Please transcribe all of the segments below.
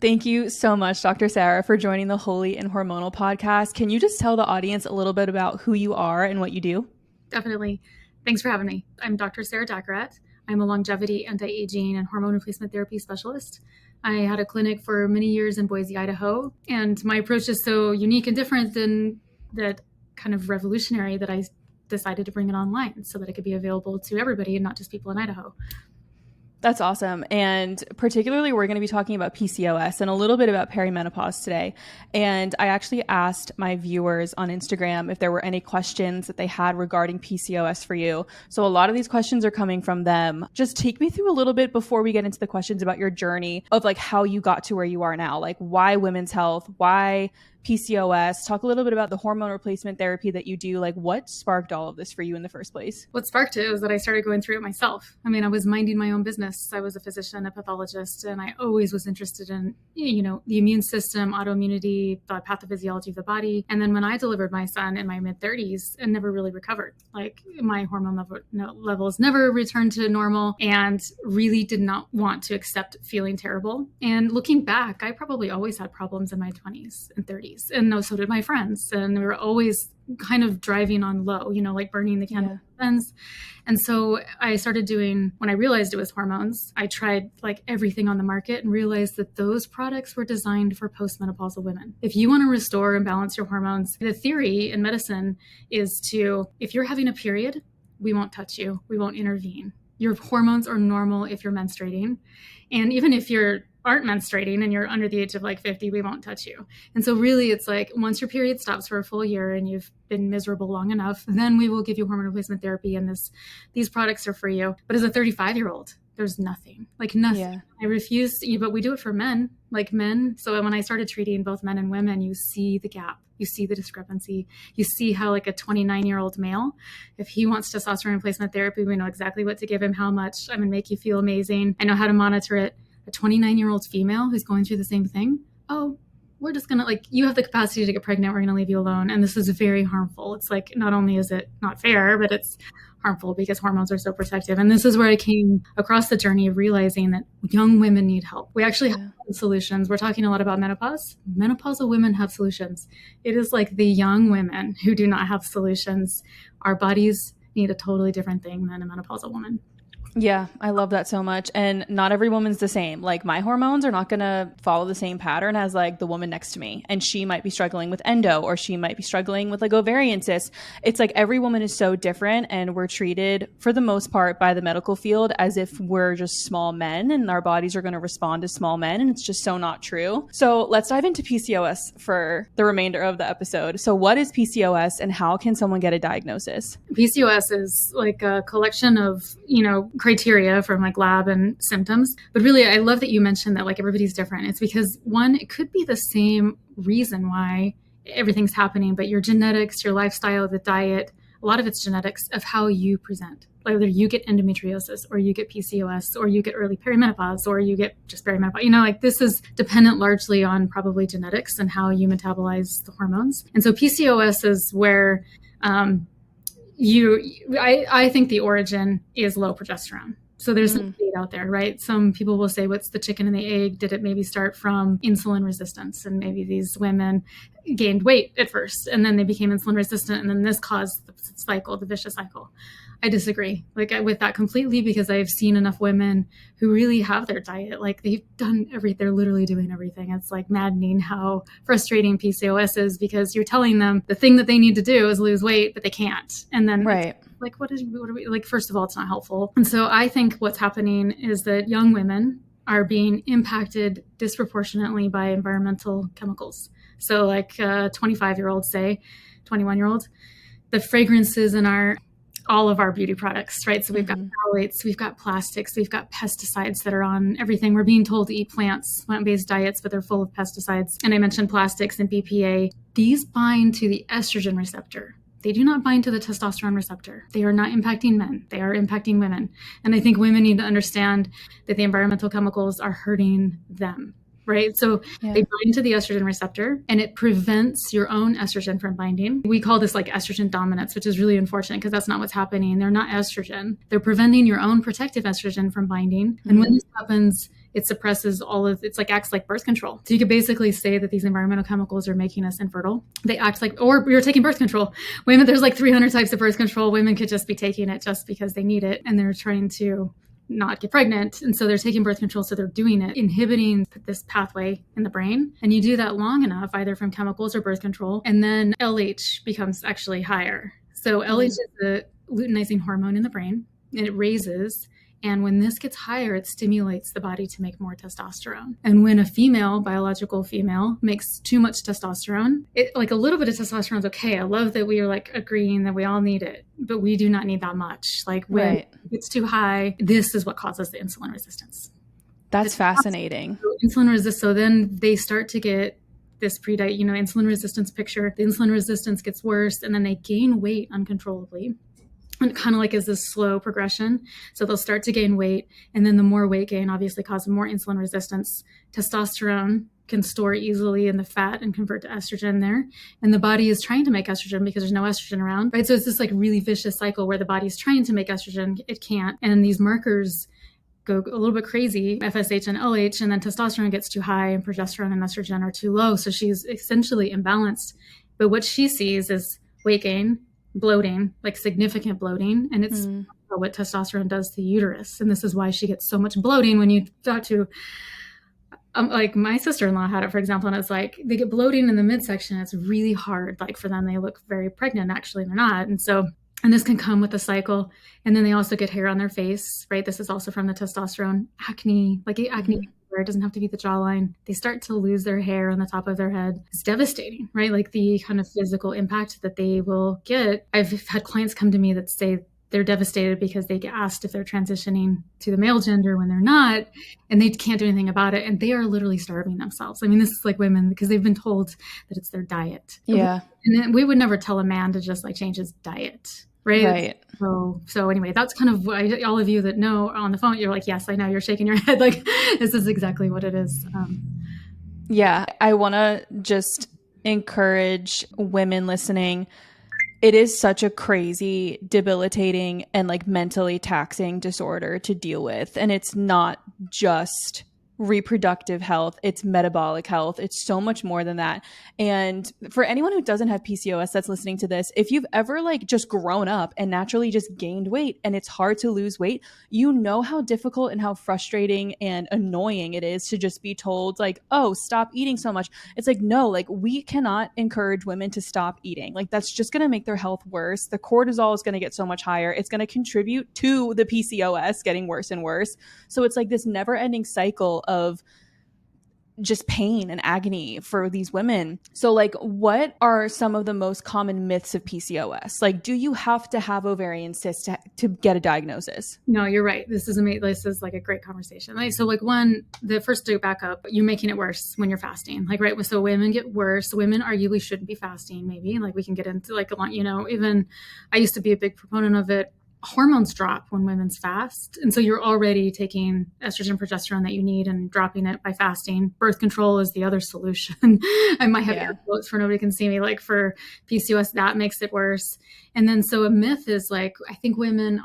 Thank you so much, Dr. Sarah, for joining the Holy and Hormonal podcast. Can you just tell the audience a little bit about who you are and what you do? Definitely. Thanks for having me. I'm Dr. Sarah Dacarrett. I'm a longevity, anti-aging, and hormone replacement therapy specialist. I had a clinic for many years in Boise, Idaho, and my approach is so unique and different than that kind of revolutionary that I decided to bring it online so that it could be available to everybody and not just people in Idaho. That's awesome. And particularly, we're going to be talking about PCOS and a little bit about perimenopause today. And I actually asked my viewers on Instagram if there were any questions that they had regarding PCOS for you. So a lot of these questions are coming from them. Just take me through a little bit before we get into the questions about your journey of like how you got to where you are now, like why women's health, why PCOS. Talk a little bit about the hormone replacement therapy that you do. Like what sparked all of this for you in the first place? What sparked it was that I started going through it myself. I mean, I was minding my own business. I was a physician, a pathologist, and I always was interested in, the immune system, autoimmunity, the pathophysiology of the body. And then when I delivered my son in my mid 30s and never really recovered, like my hormone levels never returned to normal and really did not want to accept feeling terrible. And looking back, I probably always had problems in my 20s and 30s. And so did my friends. And we were always kind of driving on low, like burning the candle ends. And so I started doing, when I realized it was hormones, I tried like everything on the market and realized that those products were designed for postmenopausal women. If you want to restore and balance your hormones, the theory in medicine is if you're having a period, we won't touch you. We won't intervene. Your hormones are normal if you're menstruating. And even if you aren't menstruating and you're under the age of like 50, we won't touch you. And so really it's like once your period stops for a full year and you've been miserable long enough, then we will give you hormone replacement therapy and these products are for you. But as a 35-year-old, there's nothing. Yeah. I refuse to, but we do it for men, like men. So when I started treating both men and women, you see the gap, you see the discrepancy, you see how like a 29-year-old male, if he wants testosterone replacement therapy, we know exactly what to give him, how much. I'm going to make you feel amazing. I know how to monitor it. A 29-year-old female who's going through the same thing, we're just going to you have the capacity to get pregnant. We're going to leave you alone. And this is very harmful. It's like, not only is it not fair, but it's harmful because hormones are so protective. And this is where I came across the journey of realizing that young women need help. We actually have solutions. We're talking a lot about menopause. Menopausal women have solutions. It is like the young women who do not have solutions. Our bodies need a totally different thing than a menopausal woman. Yeah, I love that so much. And not every woman's the same. Like my hormones are not going to follow the same pattern as like the woman next to me. And she might be struggling with endo or she might be struggling with like ovarian cysts. It's like every woman is so different and we're treated for the most part by the medical field as if we're just small men and our bodies are going to respond as small men. And it's just so not true. So let's dive into PCOS for the remainder of the episode. So what is PCOS and how can someone get a diagnosis? PCOS is like a collection of, criteria from like lab and symptoms. But really, I love that you mentioned that like everybody's different. It's because one, it could be the same reason why everything's happening, but your genetics, your lifestyle, the diet, a lot of it's genetics of how you present. Whether you get endometriosis or you get PCOS or you get early perimenopause or you get just perimenopause, this is dependent largely on probably genetics and how you metabolize the hormones. And so PCOS is where I think the origin is low progesterone. So there's some debate out there, right? Some people will say, what's the chicken and the egg? Did it maybe start from insulin resistance? And maybe these women gained weight at first, and then they became insulin resistant, and then this caused the vicious cycle. I disagree with that completely because I've seen enough women who really have their diet. Like they've done they're literally doing everything. It's like maddening how frustrating PCOS is because you're telling them the thing that they need to do is lose weight, but they can't. And then what are we first of all, it's not helpful. And so I think what's happening is that young women are being impacted disproportionately by environmental chemicals. So like 25-year-olds, say 21-year-olds, the fragrances in all of our beauty products, right? So we've got phthalates, we've got plastics, we've got pesticides that are on everything. We're being told to eat plant-based diets, but they're full of pesticides. And I mentioned plastics and BPA. These bind to the estrogen receptor. They do not bind to the testosterone receptor. They are not impacting men. They are impacting women. And I think women need to understand that the environmental chemicals are hurting them. Right. So they bind to the estrogen receptor and it prevents your own estrogen from binding. We call this like estrogen dominance, which is really unfortunate because that's not what's happening. They're not estrogen. They're preventing your own protective estrogen from binding. And when this happens, it suppresses it's like acts like birth control. So you could basically say that these environmental chemicals are making us infertile. They act like, or you're taking birth control. Women, there's like 300 types of birth control. Women could just be taking it just because they need it, and they're trying to not get pregnant. And so they're taking birth control. So they're doing it, inhibiting this pathway in the brain. And you do that long enough, either from chemicals or birth control, and then LH becomes actually higher. So LH is the luteinizing hormone in the brain, and it raises. And when this gets higher, it stimulates the body to make more testosterone. And when a female, biological female, makes too much testosterone, like a little bit of testosterone is okay. I love that we are like agreeing that we all need it, but we do not need that much. Like when it gets too high, this is what causes the insulin resistance. That's fascinating. Insulin resistance. So then they start to get this insulin resistance picture. The insulin resistance gets worse, and then they gain weight uncontrollably. And kind of like is this slow progression. So they'll start to gain weight. And then the more weight gain obviously causes more insulin resistance. Testosterone can store easily in the fat and convert to estrogen there. And the body is trying to make estrogen because there's no estrogen around, right? So it's this like really vicious cycle where the body is trying to make estrogen. It can't. And these markers go a little bit crazy, FSH and LH, and then testosterone gets too high and progesterone and estrogen are too low. So she's essentially imbalanced. But what she sees is weight gain, bloating, like significant bloating. And it's what testosterone does to the uterus. And this is why she gets so much bloating when you talk to, like my sister-in-law had it, for example, and it's like, they get bloating in the midsection. It's really hard. Like for them, they look very pregnant, actually, they're not. And so, and this can come with the cycle. And then they also get hair on their face, right? This is also from the testosterone. Acne, like acne, it doesn't have to be the jawline. They start to lose their hair on the top of their head. It's devastating, right? Like the kind of physical impact that they will get. I've had clients come to me that say they're devastated because they get asked if they're transitioning to the male gender when they're not, and they can't do anything about it. And they are literally starving themselves. I mean, this is like women because they've been told that it's their diet. Yeah. And then we would never tell a man to just like change his diet. Right. So anyway, that's kind of what all of you that know on the phone, you're like, yes, I know, you're shaking your head. Like, this is exactly what it is. Yeah. I want to just encourage women listening. It is such a crazy, debilitating, and like mentally taxing disorder to deal with. And it's not just reproductive health, it's metabolic health, it's so much more than that. And for anyone who doesn't have PCOS that's listening to this, if you've ever like just grown up and naturally just gained weight and it's hard to lose weight, you know how difficult and how frustrating and annoying it is to just be told like, oh, stop eating so much. It's like, no, like we cannot encourage women to stop eating. Like that's just going to make their health worse. The cortisol is going to get so much higher. It's going to contribute to the PCOS getting worse and worse. So it's like this never ending cycle of just pain and agony for these women. So like, what are some of the most common myths of PCOS? Like, do you have to have ovarian cysts to get a diagnosis? No, you're right. This is like a great conversation. Like, so like the first to back up, you're making it worse when you're fasting. Like, right. So women get worse. Women arguably shouldn't be fasting. Maybe like we can get into like a lot, even I used to be a big proponent of it. Hormones drop when women's fast. And so you're already taking estrogen, progesterone that you need and dropping it by fasting. Birth control is the other solution. I might have air quotes for nobody can see me. Like for PCOS, that makes it worse. And then so a myth is like, I think women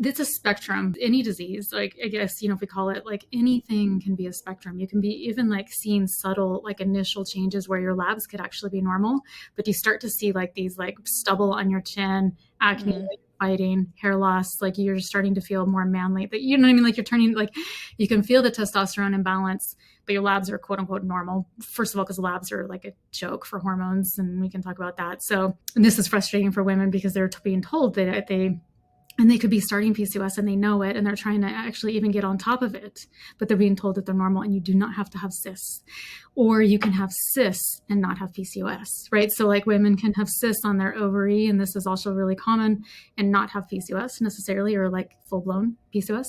it's a spectrum. Any disease, like I guess, if we call it like anything can be a spectrum. You can be even like seeing subtle like initial changes where your labs could actually be normal, but you start to see like these like stubble on your chin, acne, fighting, hair loss, like you're starting to feel more manly. But you know what I mean? Like you're turning, like you can feel the testosterone imbalance, but your labs are quote unquote normal. First of all, because labs are like a joke for hormones, and we can talk about that. So, and this is frustrating for women because they're being told that they could be starting PCOS and they know it, and they're trying to actually even get on top of it, but they're being told that they're normal and you do not have to have cysts. Or you can have cysts and not have PCOS, right? So like women can have cysts on their ovary, and this is also really common, and not have PCOS necessarily, or like full-blown PCOS.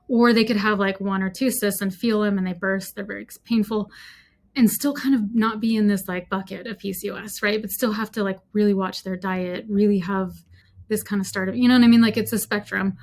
Or they could have like one or two cysts and feel them and they burst, they're very painful, and still kind of not be in this like bucket of PCOS, right? But still have to like really watch their diet, really have this kind of startup, you know what I mean? Like it's a spectrum.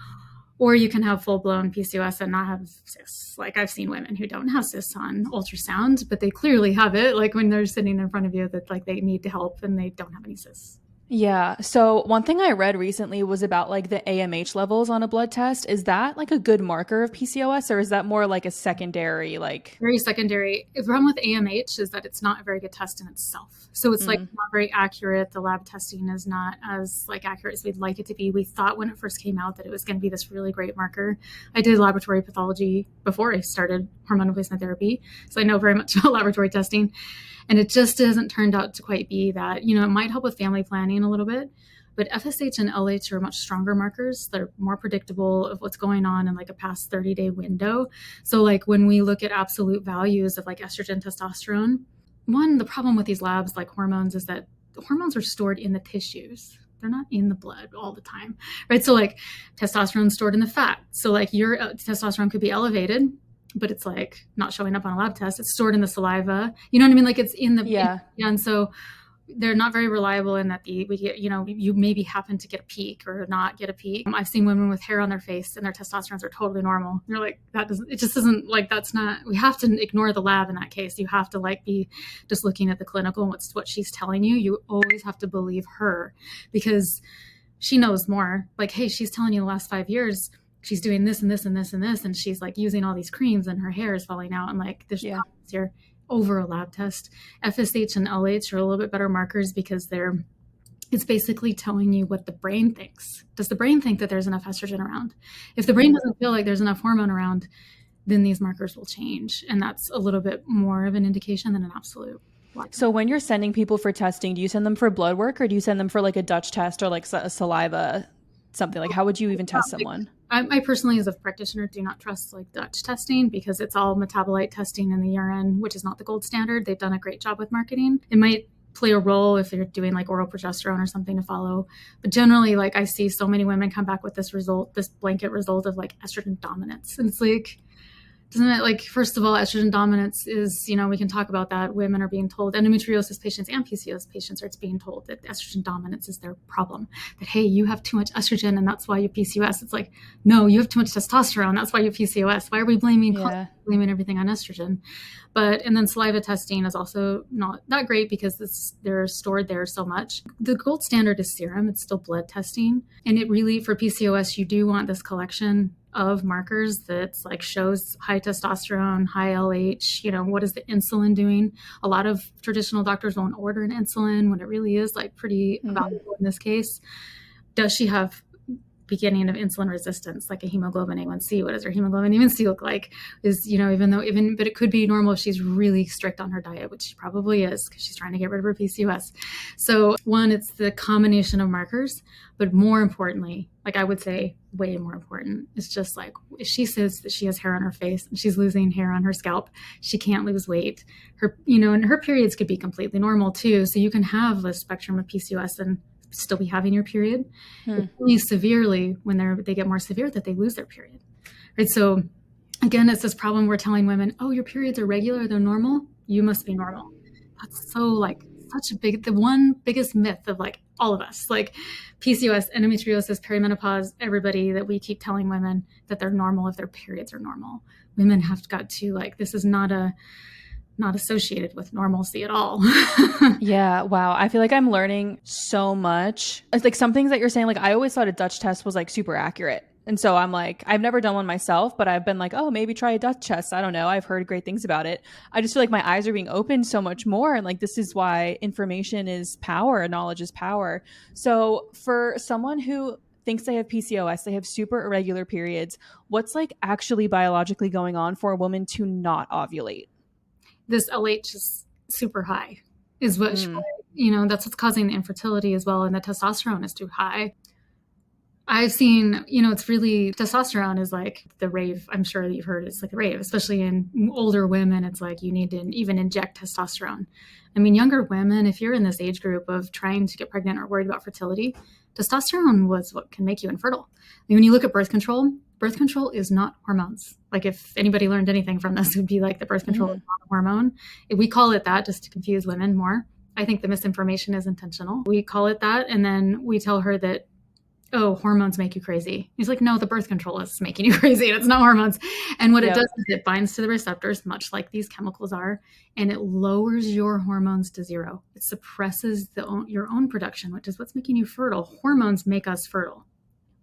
Or you can have full-blown PCOS and not have cysts. Like I've seen women who don't have cysts on ultrasound, but they clearly have it. Like when they're sitting in front of you, that like they need help and they don't have any cysts. Yeah. So one thing I read recently was about like the AMH levels on a blood test. Is that like a good marker of PCOS, or is that more like a secondary like Very secondary. The problem with AMH is that it's not a very good test in itself. So it's like not very accurate. The lab testing is not as like accurate as we'd like it to be. We thought when it first came out that it was going to be this really great marker. I did laboratory pathology before I started hormone replacement therapy, so I know very much about laboratory testing. And it just hasn't turned out to quite be that. It might help with family planning a little bit, but FSH and LH are much stronger markers that are more predictable of what's going on in like a past 30-day window. So like when we look at absolute values of like estrogen, testosterone, the problem with these labs like hormones is that the hormones are stored in the tissues. They're not in the blood all the time, right? So like testosterone stored in the fat. So like your testosterone could be elevated, but it's like not showing up on a lab test. It's stored in the saliva. You know what I mean? Like it's in the, yeah. And so they're not very reliable in that we get, you maybe happen to get a peak or not get a peak. I've seen women with hair on their face and their testosterone are totally normal. You're like, it just isn't like, we have to ignore the lab in that case. You have to like be just looking at the clinical and what she's telling you. You always have to believe her because she knows more. Like, hey, she's telling you the last 5 years, she's doing this and this and this and this, and she's like using all these creams and her hair is falling out. And like, there's problems here over a lab test. FSH and LH are a little bit better markers because it's basically telling you what the brain thinks. Does the brain think that there's enough estrogen around? If the brain doesn't feel like there's enough hormone around, then these markers will change. And that's a little bit more of an indication than an absolute. So when you're sending people for testing, do you send them for blood work or do you send them for like a Dutch test or like a saliva, something? Like how would you even test someone? I personally, as a practitioner, do not trust like Dutch testing because it's all metabolite testing in the urine, which is not the gold standard. They've done a great job with marketing. It might play a role if they're doing like oral progesterone or something to follow. But generally, like I see so many women come back with this blanket result of like estrogen dominance. And it's like, doesn't it, like, first of all, estrogen dominance is, we can talk about that. Women are being told, endometriosis patients and PCOS patients are being told that estrogen dominance is their problem. That, hey, you have too much estrogen and that's why you PCOS. It's like, no, you have too much testosterone. That's why you PCOS. Why are we blaming everything on estrogen? And then saliva testing is also not that great because they're stored there so much. The gold standard is serum. It's still blood testing. And it really, for PCOS, you do want this collection of markers that's like shows high testosterone, high LH, what is the insulin doing? A lot of traditional doctors won't order an insulin when it really is like pretty valuable in this case. Does she have beginning of insulin resistance, like a hemoglobin A1C? What does her hemoglobin A1C look like? But it could be normal if she's really strict on her diet, which she probably is because she's trying to get rid of her PCOS. So one, it's the combination of markers, but more importantly, like I would say way more important, it's just like if she says that she has hair on her face and she's losing hair on her scalp, she can't lose weight. And her periods could be completely normal too. So you can have a spectrum of PCOS and still be having your period. It's only severely when they get more severe that they lose their period, right? So again, it's this problem we're telling women, oh, your periods are regular, they're normal, you must be normal. That's so like such the one biggest myth of like all of us, like PCOS, endometriosis, perimenopause, everybody, that we keep telling women that they're normal if their periods are normal. Women have got to like, this is not associated with normalcy at all. Yeah. Wow. I feel like I'm learning so much. It's like some things that you're saying, like I always thought a Dutch test was like super accurate. And so I'm like, I've never done one myself, but I've been like, oh, maybe try a Dutch test. I don't know. I've heard great things about it. I just feel like my eyes are being opened so much more. And like, this is why information is power and knowledge is power. So for someone who thinks they have PCOS, they have super irregular periods, what's like actually biologically going on for a woman to not ovulate? This LH is super high is what, that's what's causing the infertility as well. And the testosterone is too high. I've seen, it's really, testosterone is like the rave. I'm sure that you've heard it's like a rave, especially in older women. It's like you need to even inject testosterone. I mean, younger women, if you're in this age group of trying to get pregnant or worried about fertility, testosterone was what can make you infertile. I mean, when you look at birth control is not hormones. Like if anybody learned anything from this, it would be like the birth control is not a hormone. We call it that just to confuse women more. I think the misinformation is intentional. We call it that. And then we tell her that oh, hormones make you crazy. He's like, no, the birth control is making you crazy. And it's not hormones. And what it does is it binds to the receptors, much like these chemicals are, and it lowers your hormones to zero. It suppresses your own production, which is what's making you fertile. Hormones make us fertile.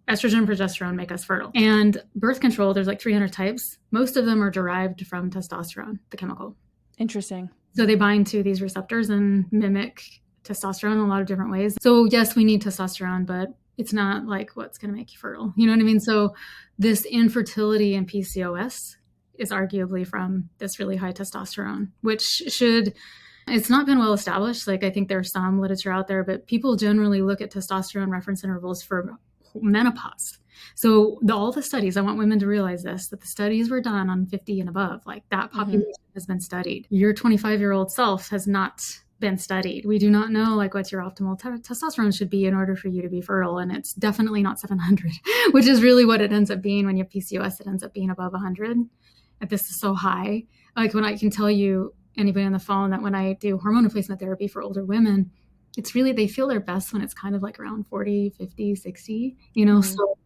Estrogen and progesterone make us fertile. And birth control, there's like 300 types. Most of them are derived from testosterone, the chemical. Interesting. So they bind to these receptors and mimic testosterone in a lot of different ways. So yes, we need testosterone, but it's not like what's going to make you fertile. You know what I mean? So this infertility in PCOS is arguably from this really high testosterone, which it's not been well established. Like I think there's some literature out there, but people generally look at testosterone reference intervals for menopause. So all the studies, I want women to realize this, that the studies were done on 50 and above, like that population has been studied. Your 25-year-old self has not been studied. We do not know like what your optimal testosterone should be in order for you to be fertile. And it's definitely not 700, which is really what it ends up being when you have PCOS. It ends up being above 100. And this is so high. Like when I can tell you, anybody on the phone, that when I do hormone replacement therapy for older women, it's really, they feel their best when it's kind of like around 40, 50, 60, you know? So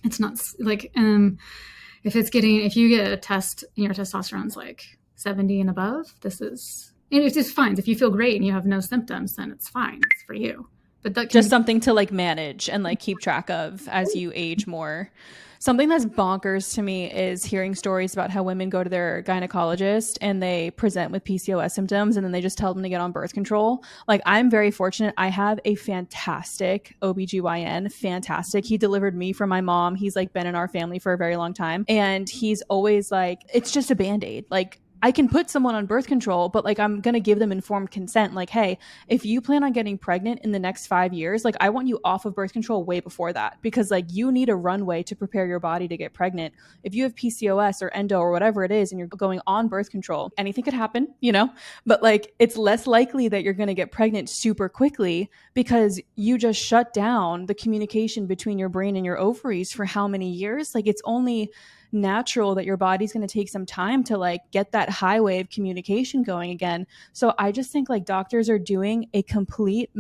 it's not like, if you get a test and your testosterone's like 70 and above, it's just fine. If you feel great and you have no symptoms, then it's fine. It's for you. But that just something to like manage and like keep track of as you age more. Something that's bonkers to me is hearing stories about how women go to their gynecologist and they present with PCOS symptoms and then they just tell them to get on birth control. Like I'm very fortunate. I have a fantastic OBGYN, fantastic. He delivered me from my mom. He's like been in our family for a very long time. And he's always like, it's just a Band-Aid. Like I can put someone on birth control, but like I'm going to give them informed consent. Like, hey, if you plan on getting pregnant in the next 5 years, like I want you off of birth control way before that, because like you need a runway to prepare your body to get pregnant. If you have PCOS or endo or whatever it is and you're going on birth control, anything could happen, you know, but like it's less likely that you're going to get pregnant super quickly because you just shut down the communication between your brain and your ovaries for how many years? Like it's only natural that your body's going to take some time to like get that highway of communication going again. So I just think like doctors are doing a complete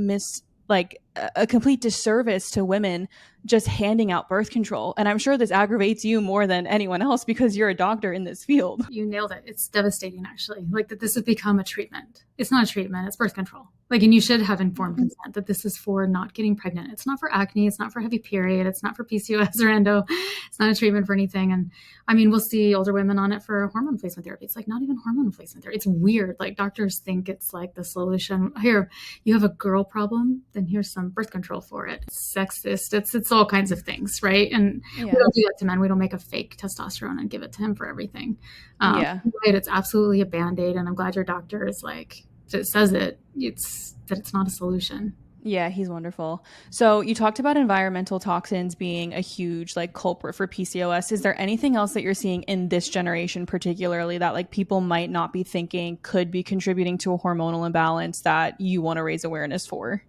disservice to women just handing out birth control. And I'm sure this aggravates you more than anyone else because you're a doctor in this field. You nailed it. It's devastating, actually. Like that this has become a treatment. It's not a treatment. It's birth control. Like, and you should have informed consent that this is for not getting pregnant. It's not for acne. It's not for heavy period. It's not for PCOS or endo. It's not a treatment for anything. And I mean, we'll see older women on it for hormone replacement therapy. It's like not even hormone replacement therapy. It's weird. Like doctors think it's like the solution. Here, you have a girl problem, then here's some birth control for it. It's sexist. It's all kinds of things, right? And we don't do that to men. We don't make a fake testosterone and give it to him for everything. It's absolutely a Band-Aid. And I'm glad your doctor is like, it says it's not a solution. Yeah, he's wonderful. So you talked about environmental toxins being a huge like culprit for PCOS. Is there anything else that you're seeing in this generation particularly that like people might not be thinking could be contributing to a hormonal imbalance that you want to raise awareness for?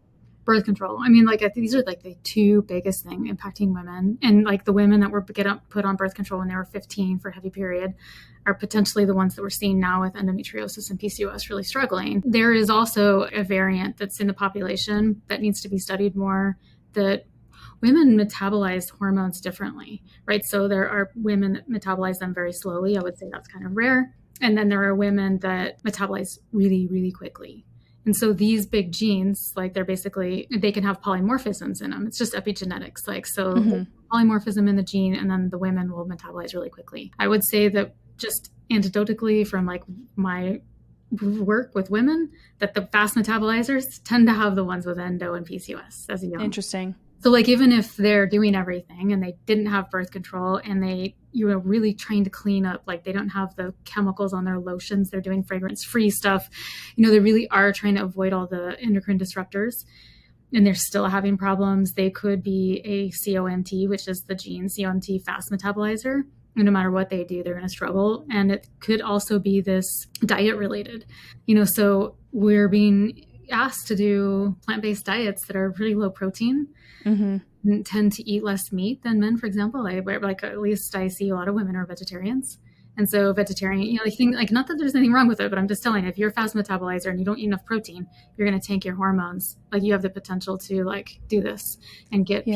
Birth control. I mean, like these are like the two biggest things impacting women, and like the women that were put on birth control when they were 15 for heavy period are potentially the ones that we're seeing now with endometriosis and PCOS really struggling. There is also a variant that's in the population that needs to be studied more, that women metabolize hormones differently, right? So there are women that metabolize them very slowly. I would say that's kind of rare. And then there are women that metabolize really, really quickly. And so these big genes, like they can have polymorphisms in them. It's just epigenetics. Like, so polymorphism in the gene, and then the women will metabolize really quickly. I would say that just anecdotally from like my work with women, that the fast metabolizers tend to have the ones with endo and PCOS as a young. Interesting. So like, even if they're doing everything and they didn't have birth control and they, really trying to clean up, like they don't have the chemicals on their lotions, they're doing fragrance-free stuff, they really are trying to avoid all the endocrine disruptors, and they're still having problems. They could be a COMT, which is the gene COMT fast metabolizer. And no matter what they do, they're going to struggle. And it could also be this diet related, so we're being asked to do plant-based diets that are pretty low protein, and tend to eat less meat than men, for example. At least I see a lot of women are vegetarians. And so vegetarian, not that there's anything wrong with it, but I'm just telling you, if you're a fast metabolizer and you don't eat enough protein, you're going to tank your hormones. Like you have the potential to like do this and get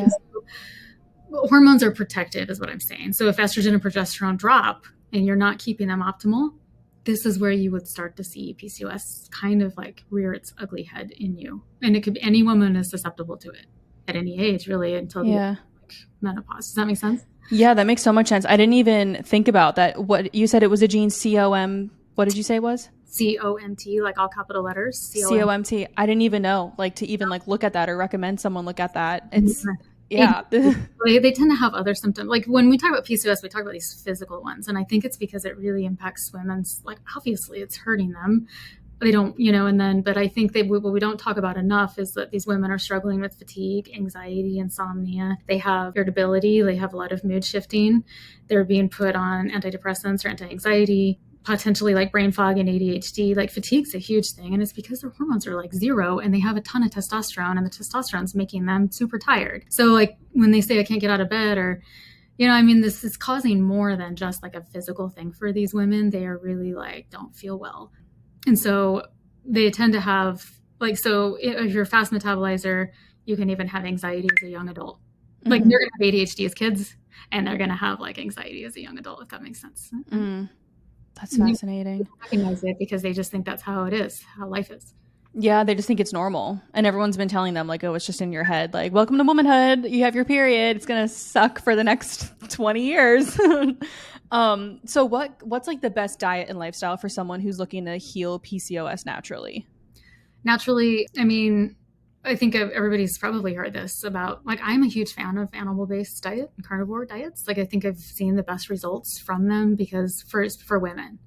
hormones are protected is what I'm saying. So if estrogen and progesterone drop and you're not keeping them optimal, this is where you would start to see PCOS kind of like rear its ugly head in you. And it could be any woman is susceptible to it at any age, really, until the menopause. Does that make sense? Yeah, that makes so much sense. I didn't even think about that. What you said, it was a gene COM. What did you say it was? COMT, like all capital letters. COMT. I didn't even know, like, to even like look at that or recommend someone look at that. It's they tend to have other symptoms. Like when we talk about PCOS, we talk about these physical ones, and I think it's because it really impacts women's. Like obviously, it's hurting them. They don't, but I think what we don't talk about enough is that these women are struggling with fatigue, anxiety, insomnia. They have irritability. They have a lot of mood shifting. They're being put on antidepressants or anti-anxiety, potentially like brain fog and ADHD. Like fatigue's a huge thing. And it's because their hormones are like zero and they have a ton of testosterone, and the testosterone's making them super tired. So like when they say I can't get out of bed, or this is causing more than just like a physical thing for these women. They are really like don't feel well. And so they tend to have so if you're a fast metabolizer, you can even have anxiety as a young adult. Like they're going to have ADHD as kids, and they're going to have like anxiety as a young adult, if that makes sense. That's fascinating. They recognize it because they just think that's how it is, how life is. Yeah, they just think it's normal. And everyone's been telling them like, oh, it's just in your head. Like, welcome to womanhood. You have your period. It's going to suck for the next 20 years. So what's like the best diet and lifestyle for someone who's looking to heal PCOS naturally? Naturally, I think everybody's probably heard this about, like, I'm a huge fan of animal-based diet and carnivore diets. Like, I think I've seen the best results from them because first for women.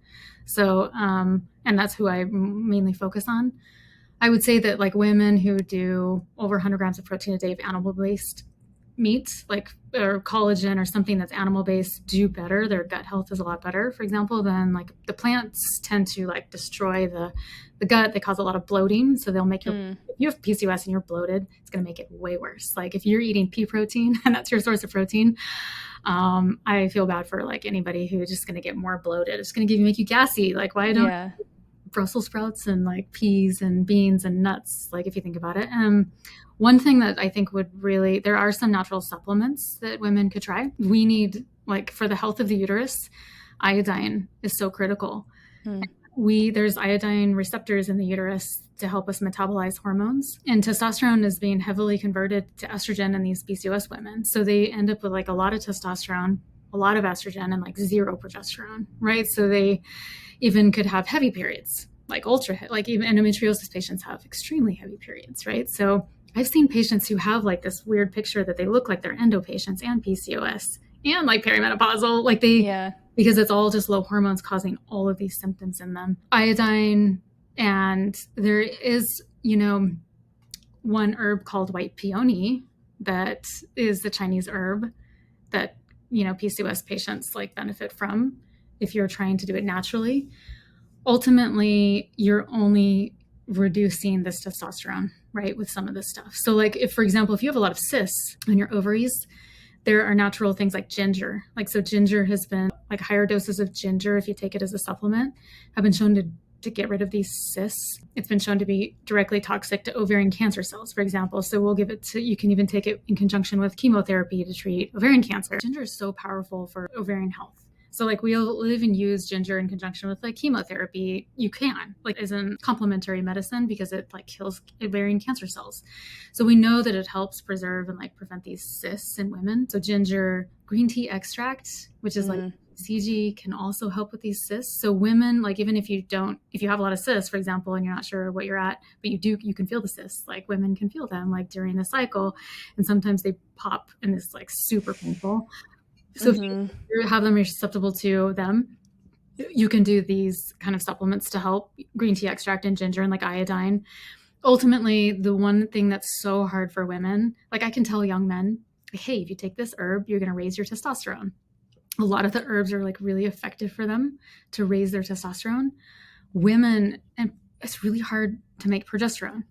So, and that's who I mainly focus on. I would say that like women who do over 100 grams of protein a day of animal-based meat, like or collagen or something that's animal-based, do better. Their gut health is a lot better, for example, than like the plants tend to like destroy the gut. They cause a lot of bloating. So they'll make if you have PCOS and you're bloated, it's going to make it way worse. Like if you're eating pea protein and that's your source of protein, I feel bad for like anybody who's just going to get more bloated. It's going to make you gassy. Like why don't Brussels sprouts and like peas and beans and nuts, like if you think about it. One thing that I think there are some natural supplements that women could try. We need, like for the health of the uterus, iodine is so critical. There's iodine receptors in the uterus to help us metabolize hormones, and testosterone is being heavily converted to estrogen in these PCOS women. So they end up with like a lot of testosterone, a lot of estrogen, and like zero progesterone, right? So they even could have heavy periods, like like even endometriosis patients have extremely heavy periods, right? So I've seen patients who have like this weird picture that they look like they're endo patients and PCOS and like perimenopausal, like because it's all just low hormones causing all of these symptoms in them. Iodine, and there is, one herb called white peony that is the Chinese herb that, PCOS patients like benefit from if you're trying to do it naturally. Ultimately, you're only reducing this testosterone, right, with some of this stuff. So like if, for example, if you have a lot of cysts on your ovaries, there are natural things like ginger. Like, so ginger has been like higher doses of ginger, if you take it as a supplement, have been shown to get rid of these cysts. It's been shown to be directly toxic to ovarian cancer cells, for example. So you can even take it in conjunction with chemotherapy to treat ovarian cancer. Ginger is so powerful for ovarian health. So like we'll even use ginger in conjunction with like chemotherapy. You can, like as a complementary medicine, because it like kills ovarian cancer cells. So we know that it helps preserve and like prevent these cysts in women. So ginger, green tea extract, which is like CG, can also help with these cysts. So women, like even if you have a lot of cysts, for example, and you're not sure what you're at, but you can feel the cysts. Like women can feel them like during the cycle, and sometimes they pop and it's like super painful. So if you have them, you're susceptible to them, you can do these kind of supplements to help, green tea extract and ginger and like iodine. Ultimately, the one thing that's so hard for women, like I can tell young men, hey, if you take this herb, you're going to raise your testosterone. A lot of the herbs are like really effective for them to raise their testosterone. Women, and it's really hard to make progesterone.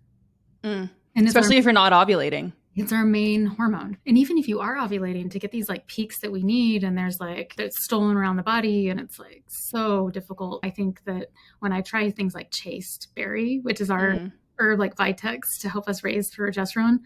And especially if you're not ovulating. It's our main hormone. And even if you are ovulating, to get these like peaks that we need, and there's like, it's stolen around the body and it's like so difficult. I think that when I try things like chaste berry, which is our herb like Vitex to help us raise progesterone,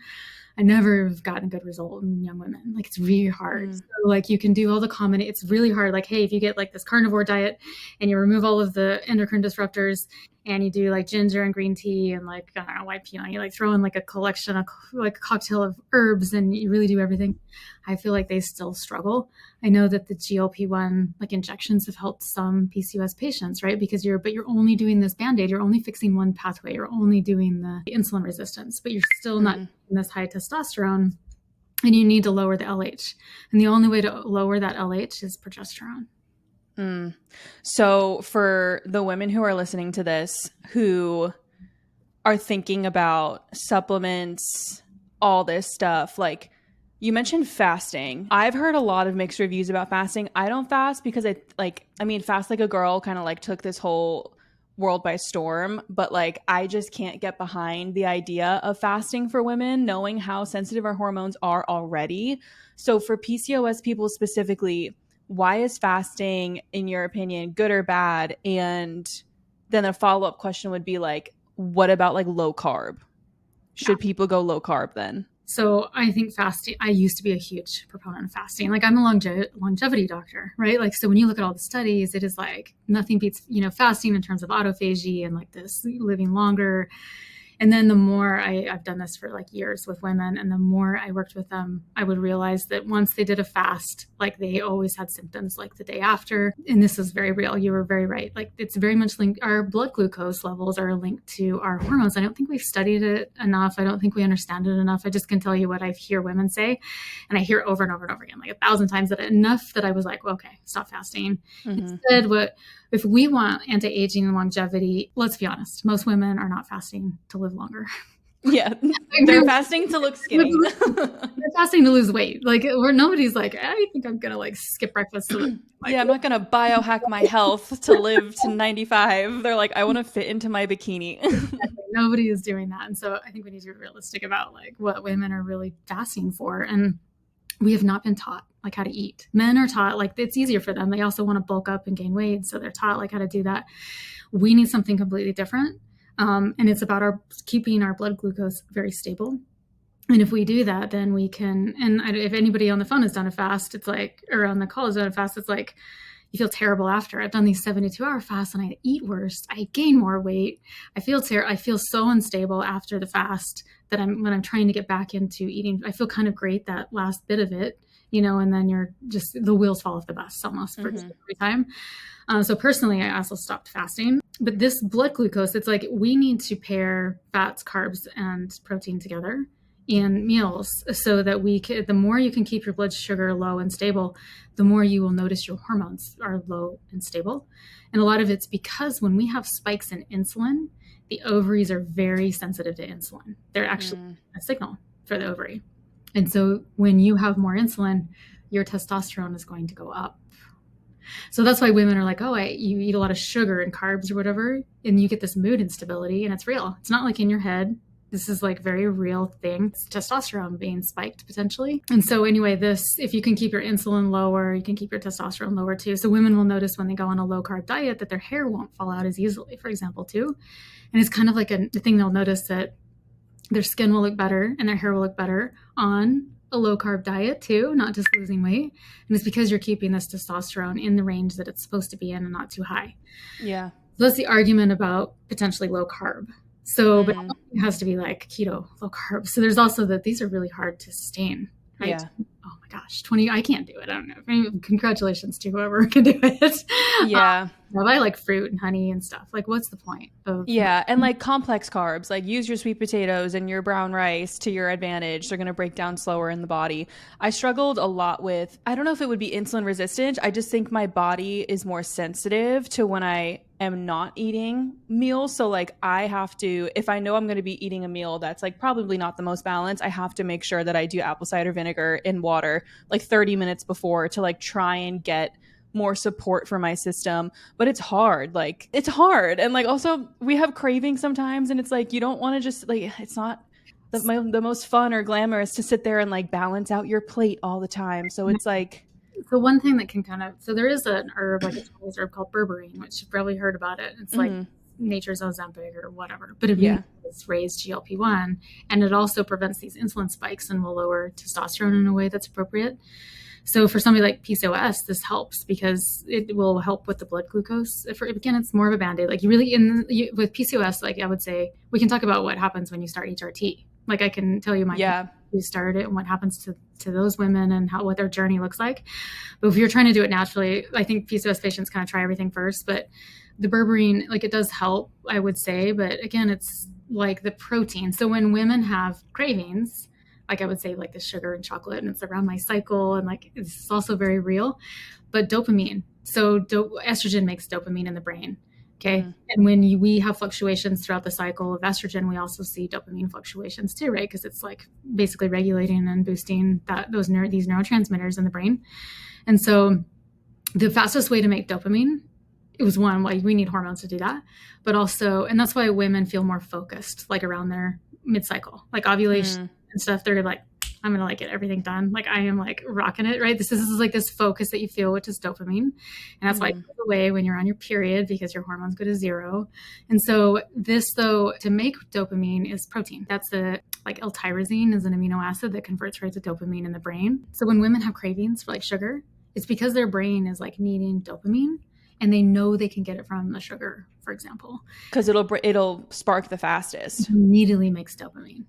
I never have gotten a good result in young women. Like, it's really hard. So like, you can do all the common, it's really hard. Like, hey, if you get like this carnivore diet and you remove all of the endocrine disruptors and you do like ginger and green tea and like, I don't know, white peanut, you like throw in like a collection of like a cocktail of herbs and you really do everything. I feel like they still struggle. I know that the GLP-1 like injections have helped some PCOS patients, right? Because you're only doing this Band-Aid. You're only fixing one pathway. You're only doing the insulin resistance, but you're still not getting this high testosterone, and you need to lower the LH. And the only way to lower that LH is progesterone. So for the women who are listening to this, who are thinking about supplements, all this stuff, like, you mentioned fasting. I've heard a lot of mixed reviews about fasting. I don't fast because Fast Like a Girl kind of like took this whole world by storm, but like, I just can't get behind the idea of fasting for women, knowing how sensitive our hormones are already. So for PCOS people specifically, why is fasting, in your opinion, good or bad? And then a follow-up question would be like, what about like low carb? Should people go low carb then? So I think fasting, I used to be a huge proponent of fasting. Like, I'm a longevity doctor, right? Like, so when you look at all the studies, it is like nothing beats, fasting in terms of autophagy and like this living longer. And then the more I've done this for like years with women, and the more I worked with them, I would realize that once they did a fast, like they always had symptoms like the day after. And this is very real. You were very right. Like, it's very much linked. Our blood glucose levels are linked to our hormones. I don't think we've studied it enough. I don't think we understand it enough. I just can tell you what I hear women say. And I hear it over and over and over again, like 1,000 times, that enough that I was like, well, okay, stop fasting. Instead, if we want anti-aging and longevity, let's be honest, most women are not fasting to live longer. Yeah, they're fasting to look skinny. They're fasting to lose weight. Like, nobody's like, I think I'm gonna like skip breakfast. I'm not gonna biohack my health to live to 95. They're like, I want to fit into my bikini. Nobody is doing that, and so I think we need to be realistic about like what women are really fasting for. And we have not been taught like how to eat. Men are taught like it's easier for them. They also want to bulk up and gain weight, so they're taught like how to do that. We need something completely different. And it's about keeping our blood glucose very stable. And if we do that, then we can, and if anybody on the phone has done a fast, it's like, or on the call has done a fast, it's like, you feel terrible after. I've done these 72-hour fasts and I eat worse. I gain more weight. I feel so unstable after the fast that when I'm trying to get back into eating, I feel kind of great that last bit of it, and then the wheels fall off the bus almost for every time. So personally, I also stopped fasting. But this blood glucose, it's like we need to pair fats, carbs, and protein together in meals so that the more you can keep your blood sugar low and stable, the more you will notice your hormones are low and stable. And a lot of it's because when we have spikes in insulin, the ovaries are very sensitive to insulin. They're actually a signal for the ovary. And so when you have more insulin, your testosterone is going to go up. So that's why women are like, oh, you eat a lot of sugar and carbs or whatever, and you get this mood instability, and it's real. It's not like in your head. This is like very real thing. It's testosterone being spiked potentially. And so anyway, if you can keep your insulin lower, you can keep your testosterone lower too. So women will notice when they go on a low carb diet that their hair won't fall out as easily, for example, too. And it's kind of like a thing they'll notice that their skin will look better and their hair will look better on a low carb diet too, not just losing weight. And it's because you're keeping this testosterone in the range that it's supposed to be in and not too high. Yeah. So that's the argument about potentially low carb. So, but it has to be like keto, low carb. So there's also these are really hard to sustain, right? Yeah. Oh my gosh, 20, I can't do it. I don't know. Congratulations to whoever can do it. Yeah. I like fruit and honey and stuff. Like, what's the point of? Yeah. And like complex carbs, like use your sweet potatoes and your brown rice to your advantage. They're going to break down slower in the body. I struggled a lot with, I don't know if it would be insulin resistant. I just think my body is more sensitive to when I am not eating meals. So like I have to, if I know I'm going to be eating a meal that's like probably not the most balanced, I have to make sure that I do apple cider vinegar in water like 30 minutes before to like try and get more support for my system. But it's hard. Like it's hard. And like also we have cravings sometimes, and it's like you don't want to just like, it's not the most fun or glamorous to sit there and like balance out your plate all the time. So it's like, so one thing that can so there is an herb, like a Chinese herb called berberine, which you've probably heard about it. It's like nature's Ozempic or whatever. But if you is raised GLP-1, and it also prevents these insulin spikes and will lower testosterone in a way that's appropriate. So for somebody like PCOS, this helps because it will help with the blood glucose. Again, it's more of a Band-Aid. Like with PCOS, like I would say, we can talk about what happens when you start HRT. Like I can tell you who started it and what happens to those women and what their journey looks like. But if you're trying to do it naturally, I think PCOS patients kind of try everything first. But the berberine, like it does help, I would say. But again, it's like the protein. So when women have cravings, like I would say like the sugar and chocolate, and it's around my cycle, and like it's also very real. But dopamine. So estrogen makes dopamine in the brain. Okay. Mm. And when we have fluctuations throughout the cycle of estrogen, we also see dopamine fluctuations too, right? Because it's like basically regulating and boosting these neurotransmitters in the brain. And so the fastest way to make dopamine, it was one, like we need hormones to do that, but also, and that's why women feel more focused, like around their mid-cycle, like ovulation and stuff. They're like, I'm going to like get everything done. Like I am like rocking it, right? This is like this focus that you feel, which is dopamine. And that's why it goes away when you're on your period because your hormones go to zero. And so this though, to make dopamine is protein. That's like L-tyrosine is an amino acid that converts right to dopamine in the brain. So when women have cravings for like sugar, it's because their brain is like needing dopamine and they know they can get it from the sugar, for example. Because it'll spark the fastest. It immediately makes dopamine.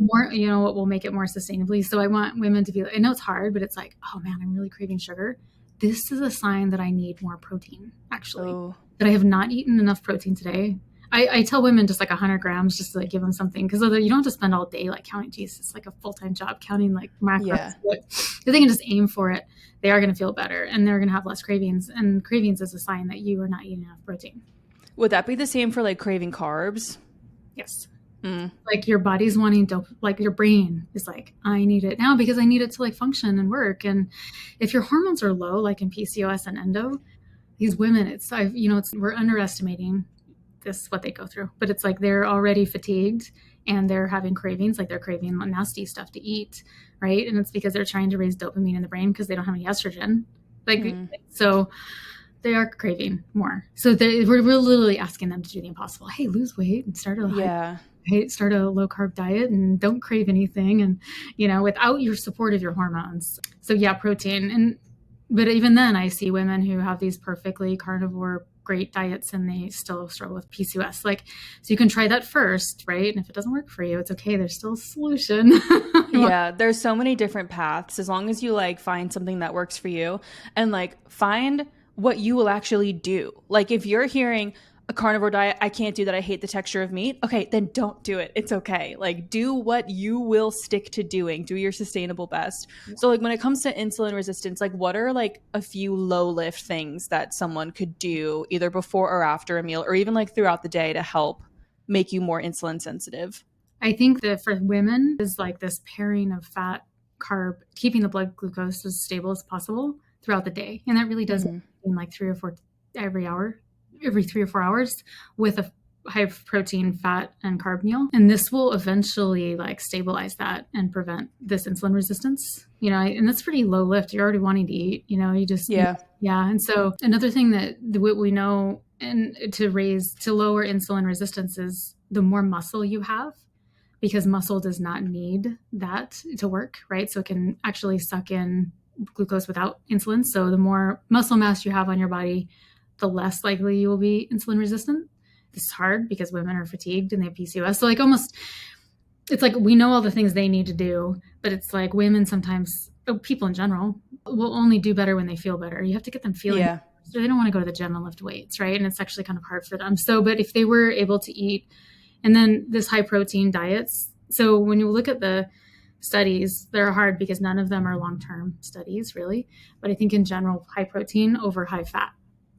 More, what will make it more sustainably. So I want women to be, I know it's hard, but it's like, oh man, I'm really craving sugar. This is a sign that I need more protein, actually. That I have not eaten enough protein today. I tell women just like 100 grams, just to like give them something. Because you don't have to spend all day like counting. Geez, it's like a full-time job counting like macros. Yeah. But if they can just aim for it, they are going to feel better and they're going to have less cravings. And cravings is a sign that you are not eating enough protein. Would that be the same for like craving carbs? Yes. Like your body's wanting like your brain is like, I need it now because I need it to like function and work. And if your hormones are low, like in PCOS and endo, these women, we're underestimating this, what they go through, but it's like they're already fatigued and they're having cravings, like they're craving nasty stuff to eat, right? And it's because they're trying to raise dopamine in the brain because they don't have any estrogen. So they are craving more. So we're literally asking them to do the impossible. Hey, lose weight and start a low carb diet and don't crave anything. And, without your support of your hormones. So yeah, protein. But even then I see women who have these perfectly carnivore great diets and they still struggle with PCOS. So you can try that first, right? And if it doesn't work for you, it's okay. There's still a solution. Yeah. There's so many different paths as long as you like find something that works for you and like find what you will actually do. Like if you're hearing a carnivore diet, I can't do that, I hate the texture of meat. Okay, then don't do it. It's okay. Like do what you will stick to doing. Do your sustainable best. Yeah. So like when it comes to insulin resistance, like what are like a few low lift things that someone could do either before or after a meal or even like throughout the day to help make you more insulin sensitive? I think that for women is like this pairing of fat, carb, keeping the blood glucose as stable as possible throughout the day. And that really does in like 3 or 4 every 3 or 4 hours with a high protein, fat, and carb meal. And this will eventually like stabilize that and prevent this insulin resistance, and that's pretty low lift. You're already wanting to eat, you just, yeah. And so another thing that we know and to lower insulin resistance is the more muscle you have, because muscle does not need that to work, right? So it can actually suck in glucose without insulin. So the more muscle mass you have on your body, the less likely you will be insulin resistant. This is hard because women are fatigued and they have PCOS. So it's like we know all the things they need to do, but it's like women sometimes, people in general, will only do better when they feel better. You have to get them feeling better. So they don't want to go to the gym and lift weights, right? And it's actually kind of hard for them. So, but if they were able to eat, and then this high protein diets. So when you look at the studies, they're hard because none of them are long-term studies really. But I think in general, high protein over high fat.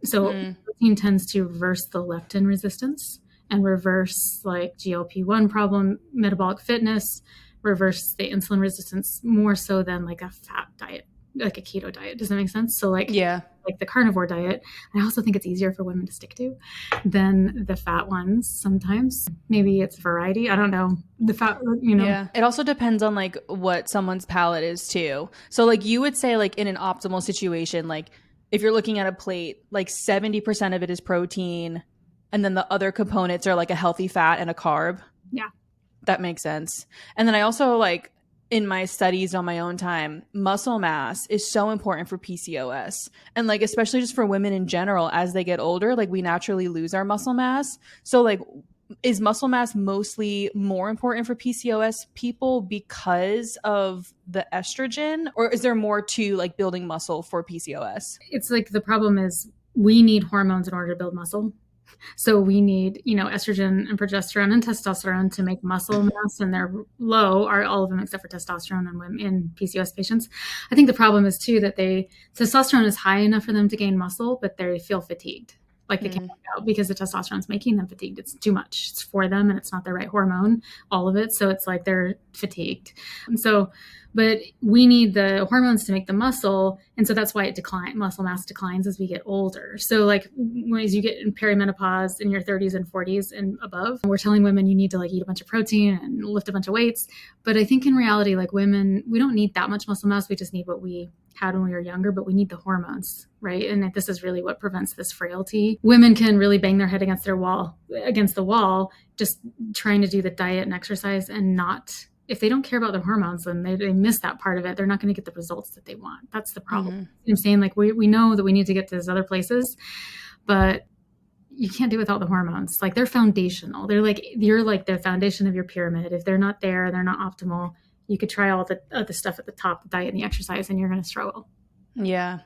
So protein tends to reverse the leptin resistance and reverse like GLP-1 problem, metabolic fitness, reverse the insulin resistance more so than like a fat diet, like a keto diet. Does that make sense? So like the carnivore diet, I also think it's easier for women to stick to than the fat ones sometimes. Maybe it's variety. I don't know. The fat, Yeah. It also depends on like what someone's palate is too. So like you would say like in an optimal situation, like if you're looking at a plate, like 70% of it is protein and then the other components are like a healthy fat and a carb. That makes sense. And then I also like in my studies on my own time, muscle mass is so important for PCOS. And like especially just for women in general as they get older, like we naturally lose our muscle mass. So like is muscle mass mostly more important for PCOS people because of the estrogen, or is there more to like building muscle for PCOS? It's like the problem is we need hormones in order to build muscle. So we need, estrogen and progesterone and testosterone to make muscle mass, and they're low, are all of them except for testosterone in women in PCOS patients. I think the problem is too that testosterone is high enough for them to gain muscle, but they feel fatigued. Like they can't work out because the testosterone is making them fatigued. It's too much. It's for them and it's not the right hormone, all of it. So it's like they're fatigued. And so, but we need the hormones to make the muscle. And so that's why muscle mass declines as we get older. So like as you get in perimenopause in your 30s and 40s and above, we're telling women you need to like eat a bunch of protein and lift a bunch of weights. But I think in reality, like women, we don't need that much muscle mass. We just need what we had when we were younger, but we need the hormones, right? And this is really what prevents this frailty. Women can really bang their head against the wall, just trying to do the diet and exercise and not, if they don't care about their hormones, then they miss that part of it. They're not going to get the results that they want. That's the problem. Mm-hmm. I'm saying like, we know that we need to get to those other places, but you can't do it without the hormones. Like they're foundational. You're like the foundation of your pyramid. If they're not there, they're not optimal. You could try all the other stuff at the top, the diet and the exercise, and you're going to struggle. Yeah.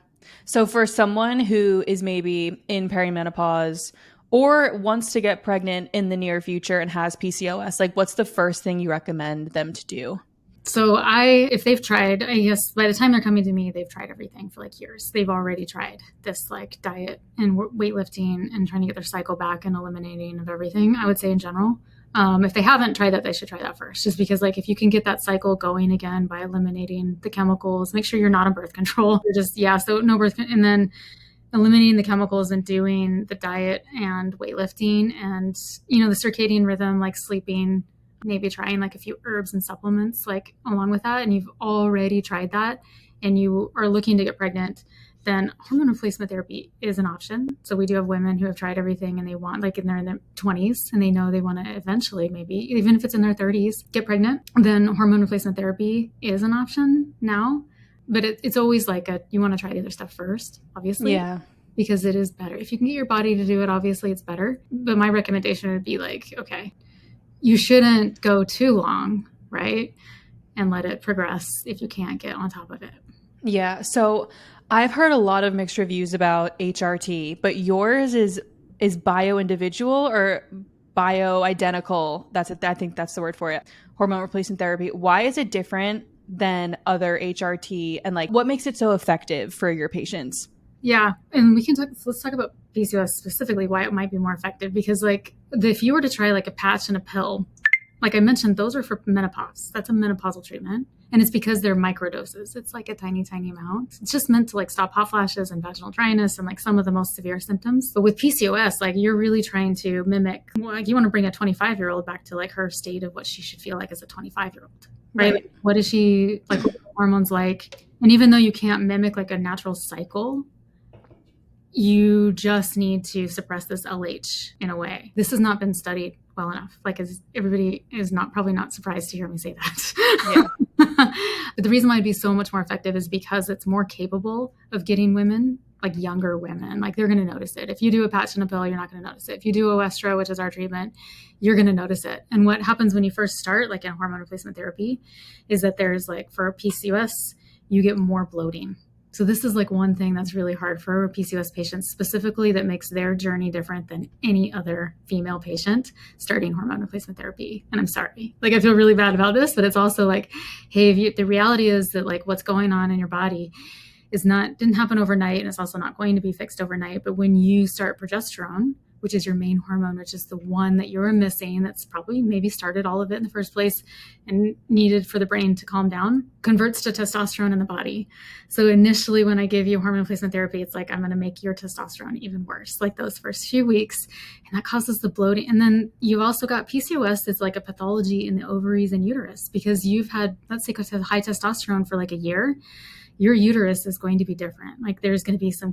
So for someone who is maybe in perimenopause or wants to get pregnant in the near future and has PCOS, like what's the first thing you recommend them to do? So if they've tried, I guess by the time they're coming to me, they've tried everything for like years. They've already tried this like diet and weightlifting and trying to get their cycle back and eliminating of everything, I would say in general. If they haven't tried that, they should try that first, just because like if you can get that cycle going again by eliminating the chemicals, make sure you're not on birth control. So no birth, and then eliminating the chemicals and doing the diet and weightlifting and, the circadian rhythm, like sleeping, maybe trying like a few herbs and supplements like along with that. And you've already tried that and you are looking to get pregnant, then hormone replacement therapy is an option. So we do have women who have tried everything and they want, like, they're in their 20s and they know they want to eventually, maybe even if it's in their 30s, get pregnant. Then hormone replacement therapy is an option now, but it's always like you want to try the other stuff first, obviously. Yeah. Because it is better. If you can get your body to do it, obviously it's better. But my recommendation would be like, okay, you shouldn't go too long, right? And let it progress if you can't get on top of it. Yeah. So I've heard a lot of mixed reviews about HRT, but yours is bio-individual or bio-identical. I think that's the word for it. Hormone replacement therapy. Why is it different than other HRT? And like, what makes it so effective for your patients? Yeah. And let's talk about PCOS specifically, why it might be more effective. Because like if you were to try like a patch and a pill, like I mentioned, those are for menopause. That's a menopausal treatment. And it's because they're microdoses. It's like a tiny, tiny amount. It's just meant to like stop hot flashes and vaginal dryness and like some of the most severe symptoms. But with PCOS, like you're really trying to mimic, like you want to bring a 25-year-old back to like her state of what she should feel like as a 25-year-old, right? Like, what is she like? What are the hormones like? And even though you can't mimic like a natural cycle, you just need to suppress this LH in a way. This has not been studied well enough. Like everybody is probably not surprised to hear me say that. Yeah. But the reason why it'd be so much more effective is because it's more capable of getting women, like younger women, like they're going to notice it. If you do a patch and a pill, you're not going to notice it. If you do Oestra, which is our treatment, you're going to notice it. And what happens when you first start, like in hormone replacement therapy, is that there's like for PCOS, you get more bloating. So this is like one thing that's really hard for PCOS patients specifically that makes their journey different than any other female patient starting hormone replacement therapy. And I'm sorry, like I feel really bad about this, but it's also like, hey, the reality is that like what's going on in your body didn't happen overnight. And it's also not going to be fixed overnight. But when you start progesterone, which is your main hormone, which is the one that you're missing, that's probably maybe started all of it in the first place and needed for the brain to calm down, converts to testosterone in the body. So initially when I give you hormone replacement therapy, it's like, I'm going to make your testosterone even worse, like those first few weeks. And that causes the bloating. And then you've also got PCOS that's like a pathology in the ovaries and uterus because you've had, let's say, high testosterone for like a year. Your uterus is going to be different. Like there's going to be some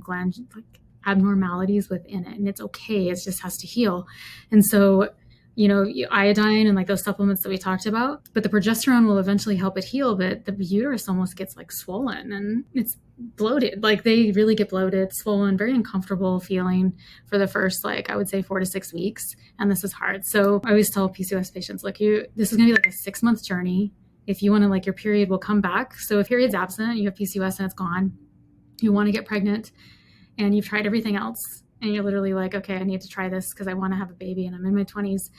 abnormalities within it, and it's okay. It just has to heal. And so iodine and like those supplements that we talked about, but the progesterone will eventually help it heal, but the uterus almost gets like swollen and it's bloated. Like they really get bloated, swollen, very uncomfortable feeling for the first, like I would say 4 to 6 weeks. And this is hard. So I always tell PCOS patients, like this is going to be like a 6-month journey. If you want to, like, your period will come back. So if period's absent, you have PCOS and it's gone, you want to get pregnant and you've tried everything else, and you're literally like, okay, I need to try this because I want to have a baby and I'm in my 20s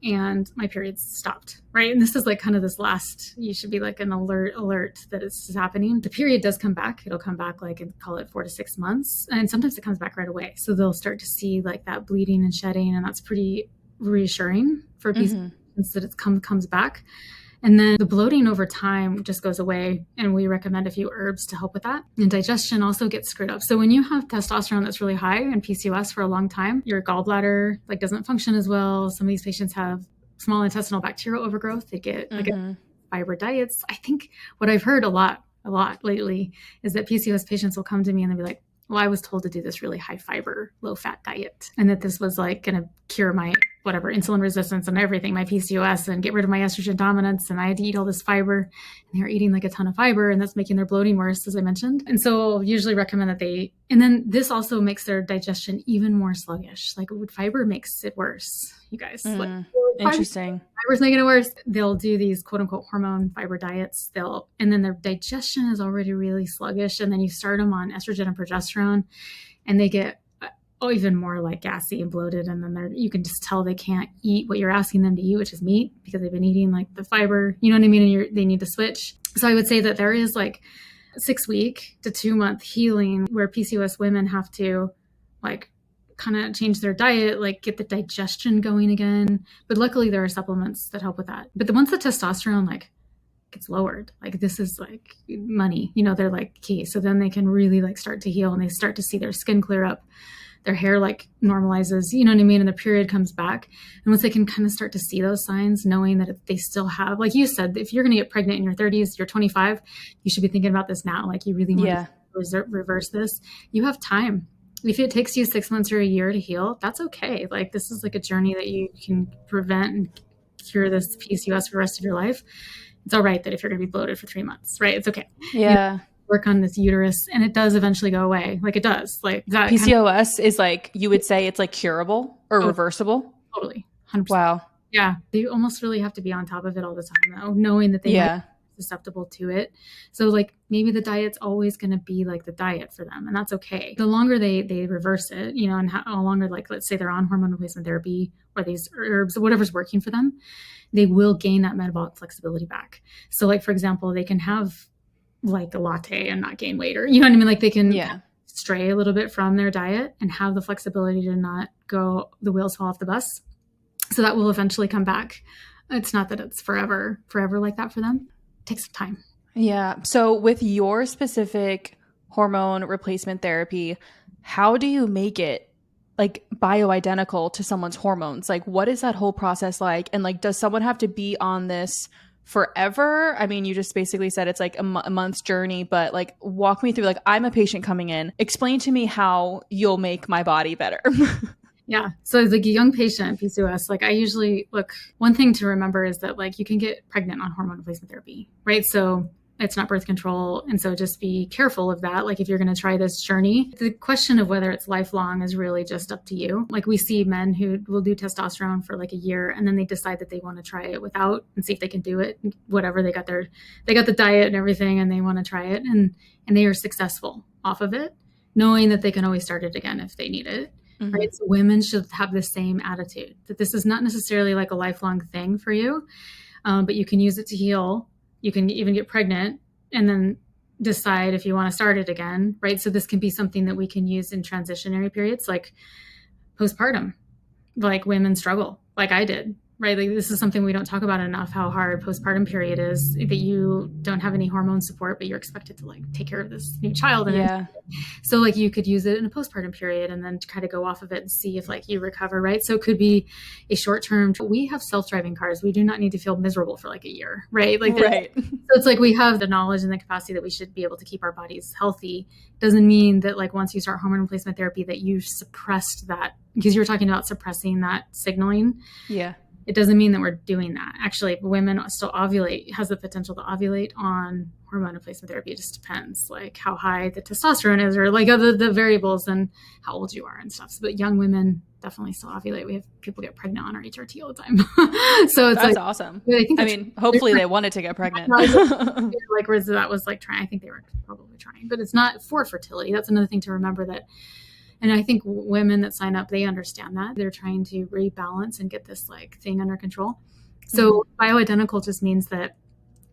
and my period's stopped, right? And this is like kind of this last, you should be like an alert that this is happening. The period does come back. It'll come back like, call it 4 to 6 months. And sometimes it comes back right away. So they'll start to see like that bleeding and shedding. And that's pretty reassuring for PCOS that it comes back. And then the bloating over time just goes away. And we recommend a few herbs to help with that. And digestion also gets screwed up. So when you have testosterone that's really high and PCOS for a long time, your gallbladder like doesn't function as well. Some of these patients have small intestinal bacterial overgrowth. They get like fiber diets. I think what I've heard a lot lately is that PCOS patients will come to me and they'll be like, well, I was told to do this really high fiber, low fat diet, and that this was like going to cure my whatever insulin resistance and everything, my PCOS, and get rid of my estrogen dominance. And I had to eat all this fiber, and they're eating like a ton of fiber, and that's making their bloating worse, as I mentioned. And so I'll usually recommend that and then this also makes their digestion even more sluggish. Like fiber makes it worse, you guys. Interesting. Fiber's making it worse. They'll do these quote unquote hormone fiber diets. And then their digestion is already really sluggish. And then you start them on estrogen and progesterone and they get even more like gassy and bloated. And then you can just tell they can't eat what you're asking them to eat, which is meat, because they've been eating like the fiber, you know what I mean? And they need to switch. So I would say that there is like 6-week to 2-month healing where PCOS women have to like kind of change their diet, like get the digestion going again. But luckily there are supplements that help with that. But once the testosterone like gets lowered, like this is like money, they're like key. So then they can really like start to heal and they start to see their skin clear up, their hair like normalizes, you know what I mean? And the period comes back. And once they can kind of start to see those signs, knowing that if they still have, like you said, if you're going to get pregnant in your 30s, you're 25, you should be thinking about this now. Like you really want to reverse this. You have time. If it takes you 6 months or a year to heal, that's okay. Like this is like a journey that you can prevent and cure this PCOS for the rest of your life. It's all right that if you're going to be bloated for 3 months, right? It's okay. Yeah. Work on this uterus and it does eventually go away. Like it does. Like that PCOS is like, you would say it's like curable or reversible? Totally. 100%. Wow. Yeah. They almost really have to be on top of it all the time though, knowing that they might be susceptible to it. So like maybe the diet's always going to be like the diet for them, and that's okay. The longer they reverse it, and how longer, like let's say they're on hormone replacement therapy or these herbs, whatever's working for them, they will gain that metabolic flexibility back. So like, for example, they can have like a latte and not gain weight, or you know what I mean? Like they can stray a little bit from their diet and have the flexibility to not go, the wheels fall off the bus. So that will eventually come back. It's not that it's forever like that for them. It takes some time. Yeah. So with your specific hormone replacement therapy, how do you make it like bioidentical to someone's hormones? Like what is that whole process like? And like, does someone have to be on this forever? I mean, you just basically said it's like a month's journey, but like walk me through, like I'm a patient coming in, explain to me how you'll make my body better. Yeah. So as like a young patient, PCOS, like I usually one thing to remember is that like you can get pregnant on hormone replacement therapy, right? So it's not birth control. And so just be careful of that. Like if you're going to try this journey, the question of whether it's lifelong is really just up to you. Like we see men who will do testosterone for like a year and then they decide that they want to try it without and see if they can do it. Whatever, they got the diet and everything and they want to try it and they are successful off of it, knowing that they can always start it again if they need it. Mm-hmm. Right. So women should have the same attitude that this is not necessarily like a lifelong thing for you, but you can use it to heal. You can even get pregnant and then decide if you want to start it again, right? So this can be something that we can use in transitionary periods, like postpartum, like women struggle, like I did, right? Like this is something we don't talk about enough, how hard postpartum period is, that you don't have any hormone support, but you're expected to like take care of this new child. And so like you could use it in a postpartum period and then kind of go off of it and see if like you recover, right? So it could be a short term. We have self-driving cars. We do not need to feel miserable for like a year, right? Like, right. So it's like we have the knowledge and the capacity that we should be able to keep our bodies healthy. Doesn't mean that like once you start hormone replacement therapy that you suppressed that, because you were talking about suppressing that signaling. Yeah. it doesn't mean that we're doing that. Actually, women still ovulate, has the potential to ovulate on hormone replacement therapy. It just depends, like how high the testosterone is, or like the variables and how old you are and stuff. So, but young women definitely still ovulate. We have people get pregnant on our HRT all the time. So it's that's awesome. I mean, hopefully they wanted to get pregnant. Like that was like trying. I think they were probably trying, but it's not for fertility. That's another thing to remember that. And I think women that sign up, they understand that they're trying to rebalance and get this like thing under control. So bioidentical just means that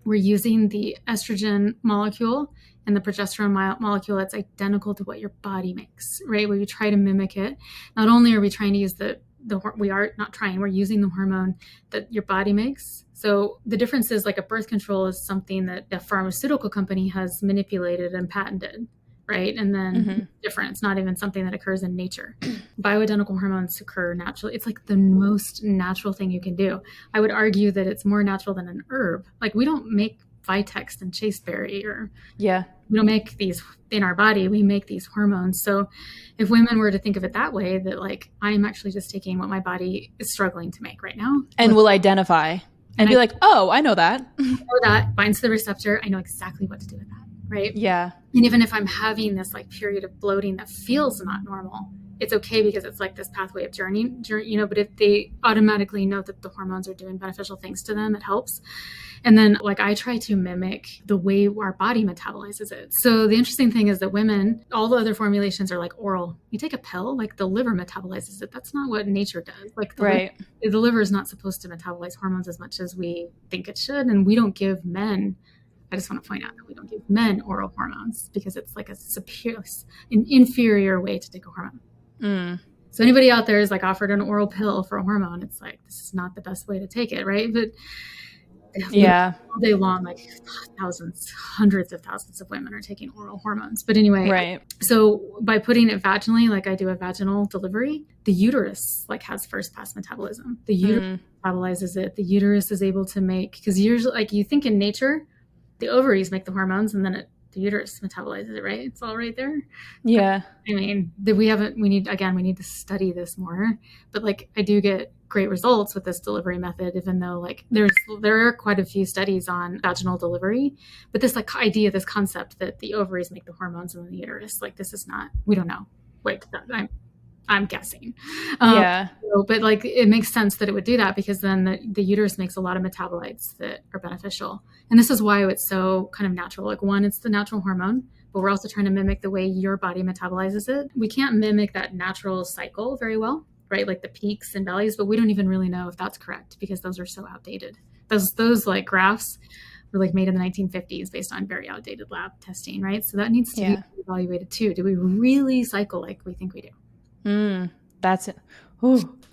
we're using the estrogen molecule and the progesterone molecule that's identical to what your body makes, right? Where you try to mimic it. Not only are we trying to use we're using the hormone that your body makes. So the difference is like a birth control is something that a pharmaceutical company has manipulated and patented, right? And then different. It's not even something that occurs in nature. Bioidentical hormones occur naturally. It's like the most natural thing you can do. I would argue that it's more natural than an herb. Like we don't make Vitex and chasteberry, or we don't make these in our body. We make these hormones. So if women were to think of it that way, that like I'm actually just taking what my body is struggling to make right now, and will identify and be like, oh, I know that. I know that binds to the receptor. I know exactly what to do with that. Right. Yeah. And even if I'm having this like period of bloating that feels not normal, it's okay because it's like this pathway of journey, but if they automatically know that the hormones are doing beneficial things to them, it helps. And then like I try to mimic the way our body metabolizes it. So the interesting thing is that women, all the other formulations are like oral. You take a pill, like the liver metabolizes it. That's not what nature does. Like the liver is not supposed to metabolize hormones as much as we think it should. And we don't give men, I just want to point out that we don't give men oral hormones because it's like an inferior way to take a hormone. So anybody out there is like offered an oral pill for a hormone, it's like, this is not the best way to take it, right? But all day long, like thousands, hundreds of thousands of women are taking oral hormones. But anyway, so by putting it vaginally, like I do a vaginal delivery, the uterus like has first pass metabolism. The uterus metabolizes it. The uterus is able to make, because usually like you think in nature, the ovaries make the hormones and then the uterus metabolizes it, right? It's all right there. Yeah. I mean, we need to study this more, but like I do get great results with this delivery method, even though like there are quite a few studies on vaginal delivery, but this like idea, this concept that the ovaries make the hormones and the uterus, like this is not, we don't know. Wait, I'm guessing. But like it makes sense that it would do that because then the uterus makes a lot of metabolites that are beneficial. And this is why it's so kind of natural. Like one, it's the natural hormone, but we're also trying to mimic the way your body metabolizes it. We can't mimic that natural cycle very well, right? Like the peaks and valleys, but we don't even really know if that's correct because those are so outdated. Those like graphs were like made in the 1950s based on very outdated lab testing, right? So that needs to be evaluated too. Do we really cycle like we think we do? That's it.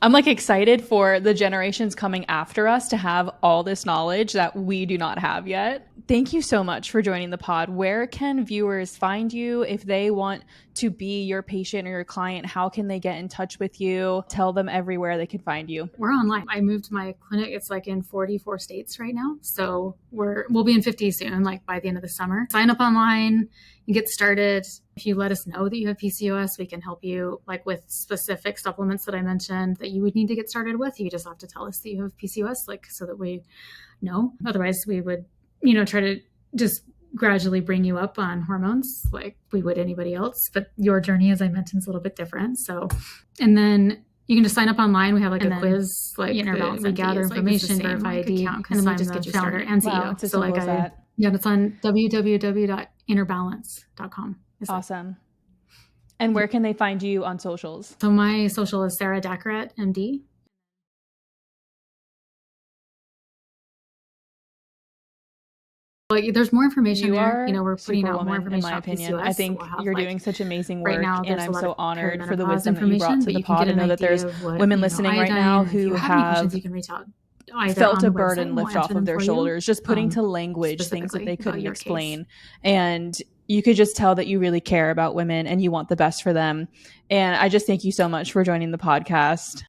I'm like excited for the generations coming after us to have all this knowledge that we do not have yet. Thank you so much for joining the pod. Where can viewers find you if they want to be your patient or your client? How can they get in touch with you? Tell them everywhere they can find you. We're online. I moved my clinic. It's like in 44 states right now. So we'll be in 50 soon, like by the end of the summer. Sign up online and get started. If you let us know that you have PCOS, we can help you like with specific supplements that I mentioned that you would need to get started with. You just have to tell us that you have PCOS, like so that we know. Otherwise we would, try to just gradually bring you up on hormones like we would anybody else. But your journey, as I mentioned, is a little bit different. So, and then you can just sign up online. We have like a quiz, like we gather information, verify ID, and then we just get you started. And wow, so like it's on www.innerbalance.com. Awesome. And where can they find you on socials? So my social is Sarah Dacarrett, MD. Like, there's more information there. We're putting out more information. In my opinion, I think you're doing such amazing work, right now, and I'm so honored for the wisdom that you brought to the pod. I know that there's women listening right now who have you can reach out felt a burden lift off of their shoulders, just putting to language things that they couldn't explain. And you could just tell that you really care about women and you want the best for them. And I just thank you so much for joining the podcast.